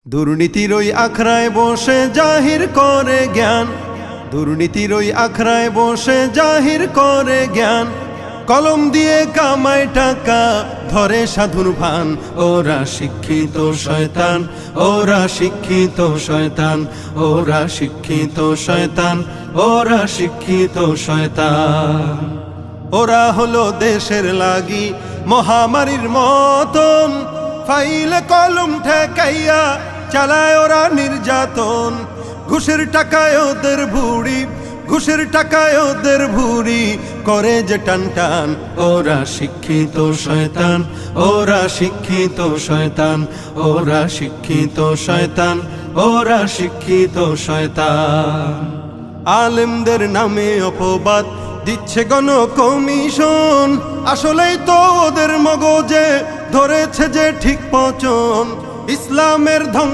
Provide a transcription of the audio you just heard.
দুর্নীতির ওই আখড়ায় বসে জাহির করে জ্ঞান, দুর্নীতির ওই আখড়ায় বসে জাহির করে জ্ঞান। কলম দিয়ে কামায় টাকা ধরে সাধুর ভান, ওরা শিক্ষিত শয়তান, ওরা শিক্ষিত শয়তান, ওরা শিক্ষিত শয়তান, ওরা শিক্ষিত শয়তান। ওরা হলো দেশের লাগি মহামারীর মতন, ফাইলে কলম ঠেকাইয়া চালায় ওরা নির্যাতন। ঘুষের টাকায় ওদের ভুড়ি, ঘুষের টাকায় ওদের ভুড়ি করে যে টান টান। ওরা শিক্ষিত শয়তান, ওরা শিক্ষিত শয়তান, ওরা শিক্ষিত শয়তান, ওরা শিক্ষিত শয়তান। আলেমদের নামে অপবাদ দিচ্ছে গণ কমিশন, আসলেই তো ওদের মগজে ধরেছে যে ঠিক পচন। ইসলামের ধ্বংস